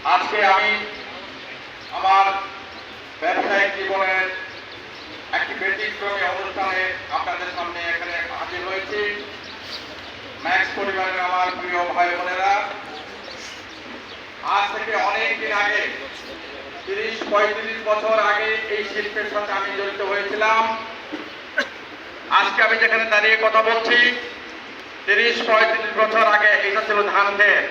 আজকে আমি আমার ব্যবসায়িক জীবনের একটি ব্যতিক্রমী অনুষ্ঠানে আপনাদের সামনে এখানে হাজির হয়েছি। ম্যাক্স পরিবারের আমার প্রিয় ভাই বোনেরা, আজ থেকে অনেক দিন আগে 30-35 বছর আগে এই শিল্পের সাথে আমি জড়িত হয়েছিলাম। আজকে আমি যেখানে দাঁড়িয়ে কথা বলছি, 30-35 বছর আগে এটা ছিল ধান ক্ষেত।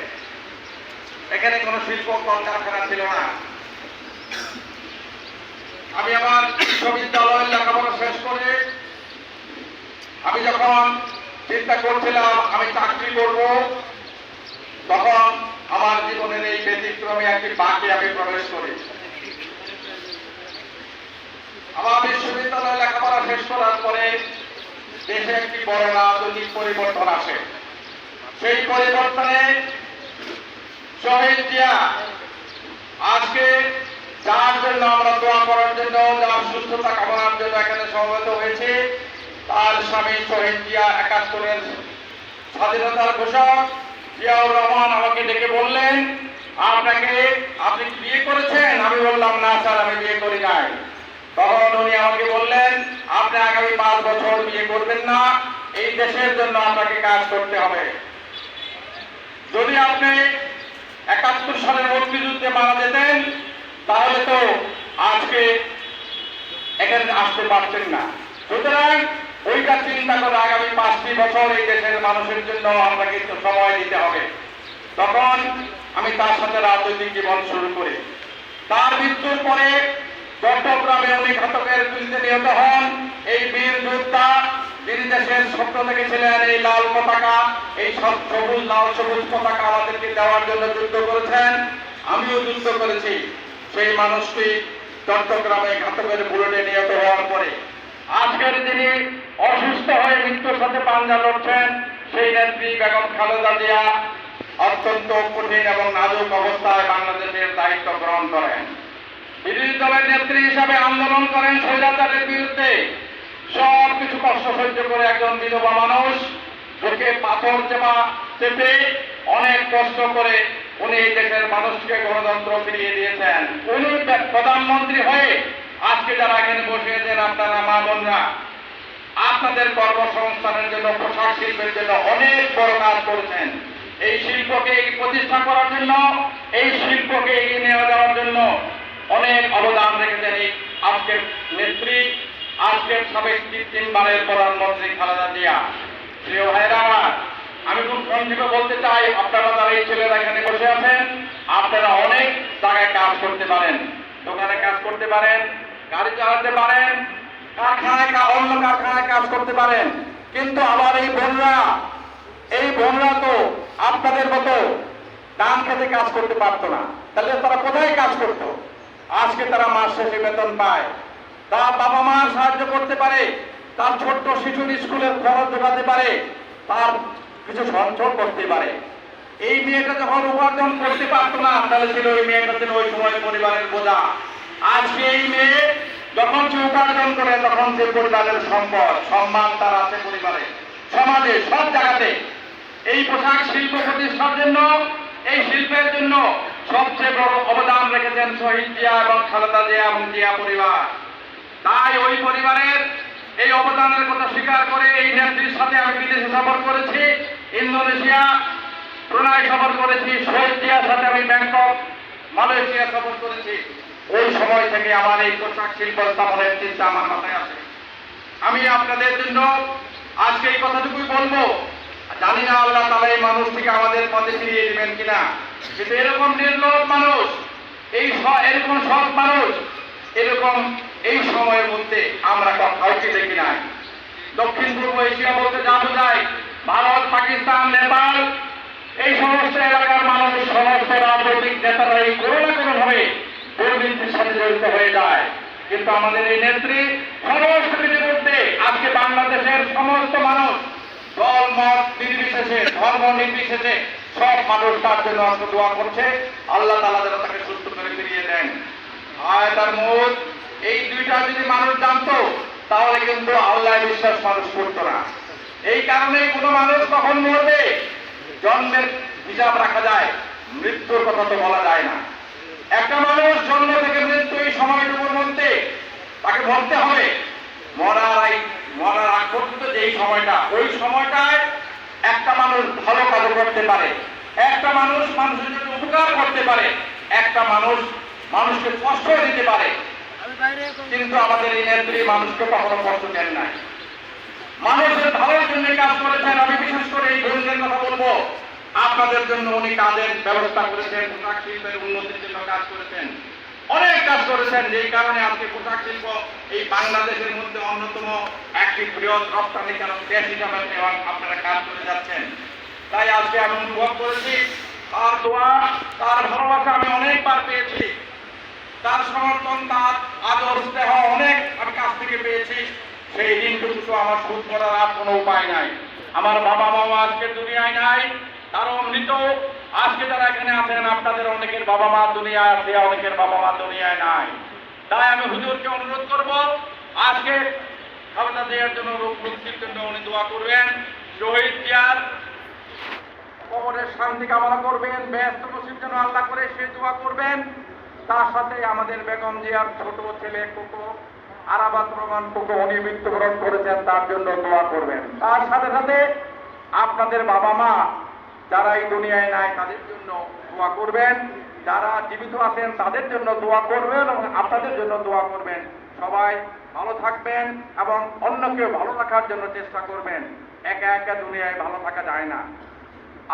এখানে কোনো শিল্প কলকারখানা ছিল না। আমি আমার বিশ্ববিদ্যালয়ের লেখাপড়া শেষ করে আমি যখন চিন্তা করছিলাম আমি চাকরি করব, তখন আমার জীবনের এই ব্যতিক্রমী একটি বাঁকে আমি প্রবেশ করি। আমার বিশ্ববিদ্যালয়ে লেখাপড়া শেষ করার পরে দেশে একটি বড় রাজনৈতিক পরিবর্তন আসে। সেই পরিবর্তনে শহীদ জিয়া, আজকে যার জন্য আমরা দোয়া করার জন্য, যার সুস্থতা কামনার জন্য এখানে সমবেত হয়েছে, তার স্বামী শহীদ জিয়া ৭১-এর স্বাধীনতার ঘোষক জিয়াউর রহমান আমাকে ডেকে বললেন, আপনি বিয়ে করেছেন? আমি বললাম, না স্যার, আমি বিয়ে করি নাই। তখন উনি আমাকে বললেন, আপনি আগামী 5 বছর বিয়ে করবেন না, এই দেশের জন্য আপনাকে কাজ করতে হবে। যদি আপনি ৭১ সালের মুক্তিযুদ্ধে মারা যেতেন, তাহলে তো আজকে এখানে আসতে পারতেন না। সুতরাং ওইটা চিন্তা করে আগামী 5টি বছর এই দেশের মানুষের জন্য আপনাকে একটু সময় দিতে হবে। তখন আমি তার সাথে রাজনৈতিক জীবন শুরু করি। তার মৃত্যুর পরে চট্টগ্রামে উনি ঘাতকের গুলিতে নিহত হন। এই বীর যোদ্ধা যিনি দেশের স্বপ্ন দেখেছিলেন, এই লাল পতাকা, এই সবুজ লাল সবুজ পতাকা আমাদেরকে দেওয়ার জন্য যুদ্ধ করেছেন, আমিও যুদ্ধ করেছি। সেই মানুষটি চট্টগ্রামে ঘাতকের বুলেটে নিহত হওয়ার পরে আজকের যিনি অসুস্থ হয়ে মৃত্যুর সাথে পাঞ্জা লড়ছেন, সেই নেত্রী বেগম খালেদা জিয়া অত্যন্ত কঠিন এবং নাজুক অবস্থায় বাংলাদেশের দায়িত্ব গ্রহণ করেন। বিরোধী দলের নেত্রী হিসাবে আন্দোলন করেন স্বৈরাচারের বিরুদ্ধে। সব কিছু কষ্ট সহ্য করে একজন বিধবা মানুষ বুকে পাথর চেপে অনেক কষ্ট করে উনি এই দেশের মানুষকে গণতন্ত্র ফিরিয়ে দিয়েছেন। উনি প্রধানমন্ত্রী হয়ে আজকে যারা এখানে বসে আছেন, আপনারা মা বোনরা, আপনাদের কর্মসংস্থানের জন্য, পোশাক শিল্পের জন্য অনেক বড় কাজ করেছেন। এই শিল্পকে প্রতিষ্ঠা করার জন্য, এই শিল্পকে এগিয়ে নিয়ে যাওয়ার জন্য অনেক অবদান রেখেছেন এই আজকের নেত্রী, আজকের সাবেক 3বারের প্রধানমন্ত্রী খালেদা জিয়া। প্রিয় ভাইরা, আমি খুব সংক্ষেপে বলতে চাই, আপনারা যারা এই ছেলেরা এখানে বসে আছেন, আপনারা অনেক জায়গায় কাজ করতে পারেন, দোকানে কাজ করতে পারেন, গাড়ি চালাতে পারেন, অন্য কারখানায় কাজ করতে পারেন। কিন্তু আবার এই বোনরা তো আপনাদের মতো ধান খেতে কাজ করতে পারতো না। তাহলে তারা কোথায় কাজ করতো? আজকে তারা মাস শেষে বেতন পায়, তার বাবা মা সাহায্য করতে পারে, তার ছোট্ট শিশুর স্কুলের খরচ যোগাতে পারে, তার কিছু সঞ্চয় করতে পারে। এই মেয়েটা যখন উপার্জন করতে পারতো না, তাহলে ছিল ওই মেয়েটা ছিল ওই সময় পরিবারের বোঝা। আজকে এই মেয়ে যখন সে উপার্জন করে, তখন সে পরিবারের সম্পদ, সম্মান তার আছে পরিবারে, সমাজে, সব জায়গাতে। এই পোশাক শিল্প প্রতিষ্ঠার জন্য, এই শিল্পের জন্য সবচেয়ে বড় অবদান রেখেছেন শহীদ জিয়া এবং খালেদা জিয়া এবং জিয়া পরিবার। তাই ওই পরিবারের এই অবদানের কথা স্বীকার করে এই নেত্রীর সাথে আমি বিদেশে সফর করেছি, ইন্দোনেশিয়া, ব্রুনাই সফর করেছি, শহীদ জিয়ার সাথে আমি ব্যাংকক, মালয়েশিয়া সফর করেছি। ওই সময় থেকে আমার এই পোশাক শিল্প স্থাপনের চিন্তা আমার মাথায় আসে। আমি আপনাদের জন্য আজকে এই কথাটুকুই বলবো। জানি না আল্লাহ তাআলা এই মানুষটিকে আমাদের পথে ফিরিয়ে দিবেন কিনা, কিন্তু এরকম নির্লোভ মানুষ, এরকম সৎ মানুষ, এরকম এই সময়ের মধ্যে আমরা কাউকে দেখি নাই। দক্ষিণ পূর্ব এশিয়া বলতে যা বোঝায়, ভারত, পাকিস্তান, নেপাল, এই সমস্ত এলাকার মানুষ, সমস্ত রাজনৈতিক নেতারা এই কোনো না কোনো ভাবে দুর্নীতির সাথে জড়িত হয়ে যায়। কিন্তু আমাদের এই নেত্রী সমস্ত কিছুর মধ্যে আজকে বাংলাদেশের সমস্ত মানুষ, দল মত নির্বিশেষে, ধর্ম নির্বিশেষে সব মানুষ তার জন্য দোয়া করছে। আল্লাহ তাআলা যেন তাকে সুস্থ করে ফিরিয়ে দেন। তার মুখ এই দুইটা যদি মানুষ জানতো, তাহলে কিন্তু আল্লাহ বিশ্বাস মানুষ করতো না। এই কারণেই কোনো মানুষ কখন মরবে, জন্মের হিসাব রাখা যায়, মৃত্যুর কথা তো বলা যায় না। একটা মানুষ জন্ম থেকে মৃত্যু এই সময়টুকুর মধ্যে তাকে মরতে হবে। মরার আগ পর্যন্ত যেই সময়টা, ওই সময়টায় একটা মানুষ ভালো কাজ করতে পারে, একটা মানুষ মানুষের জন্য উপকার করতে পারে, একটা মানুষ মানুষকে কষ্ট দিতে পারে। কিন্তু আমাদের এই নেত্রী মানুষকে কখনো কষ্ট দেন নাই, মানুষের ভালোর জন্য কাজ করেছেন। আমি বিশেষ করে এই বোনদের কথা বলবো, আপনাদের জন্য উনি কাজের ব্যবস্থা করেছেন, পোশাক শিল্পের উন্নতির জন্য কাজ করেছেন, অনেক কাজ করেছেন, যেই কারণে আজকে পোশাক শিল্প এই বাংলাদেশের মধ্যে অন্যতম একটি বৃহৎ রপ্তানিকারক দেশ হিসাবে আপনারা কাজ করে যাচ্ছেন। তাই আজকে আমি অনুভব করেছি তার দোয়া, তার ভালোবাসা আমি অনেকবার পেয়েছি, তার সমর্থন, তার আদর স্নেহ অনেক আমি কাছ থেকে পেয়েছি। সেই ঋণটুকু আমার শোধ করার আর কোনো উপায় নাই। আমার বাবা মা আজকে দুনিয়ায় নাই, তারও মৃত। আজকে যারা এখানে আছেন আপনাদের অনেকের বাবা মা দুনিয়ায় আছে, অনেকের বাবা মা দুনিয়ায় নাই। তাই আমি হুজুরকে অনুরোধ করব, আজকে খালেদা জিয়ার জন্য রোগ মুক্তির জন্য উনি দোয়া করবেন, শহীদ জিয়ার কবরের শান্তি কামনা করবেন, ব্যস্ত নসিব যেন আল্লাহ করে সে দোয়া করবেন। তার সাথে আমাদের বেগম জিয়ার ছোট ছেলে কোকো আরাবাত রহমান কোকো উনি মৃত্যুবরণ করেছেন, তার জন্য দোয়া করবেন। তার সাথে সাথে আপনাদের বাবা মা যারা এই দুনিয়ায় নাই তাদের জন্য দোয়া করবেন, যারা জীবিত আছেন তাদের জন্য দোয়া করবেন এবং আপনাদের জন্য দোয়া করবেন। সবাই ভালো থাকবেন এবং অন্যকে ভালো রাখার জন্য চেষ্টা করবেন। একা একা দুনিয়ায় ভালো থাকা যায় না।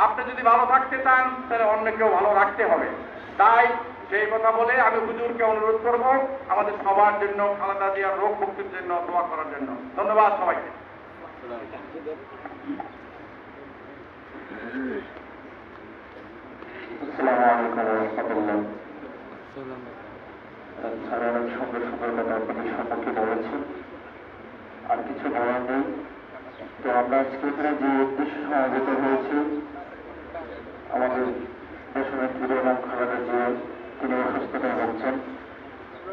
আপনি যদি ভালো থাকতে চান তাহলে অন্যকেও ভালো রাখতে হবে। তাই সেই কথা বলে আমি হুজুরকে অনুরোধ করব আমাদের সবার জন্য খালেদা জিয়ার রোগ মুক্তির জন্য দোয়া করার জন্য। ধন্যবাদ সবাইকে। আসসালামু আলাইকুম ওয়া রাহমাতুল্লাহ। স্যার অনেক সুন্দর সুন্দর কথা আপনাদের সম্পর্কে বলেছেন, আর কিছু বলার নেই। তো আমরা আজকে এখানে যে উদ্দেশ্যে সমবেত হয়েছি, আমাদের দেশনেত্রী বেগম খালেদা জিয়া তিনি অসুস্থতায় ভুগছেন,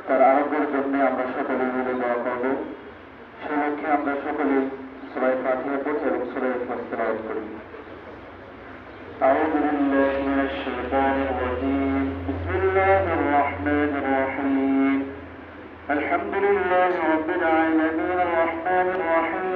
তার আরোগ্যের জন্য আমরা সকলে মিলে দোয়া করব। সে লক্ষ্যে আমরা সকলে সূরা ফাতিহা পড়ি এবং সূরা ইখলাস তেলাওয়াত করি। أعوذ بالله من الشيطان الرجيم. بسم الله الرحمن الرحيم. الحمد لله رب العالمين الرحمن الرحيم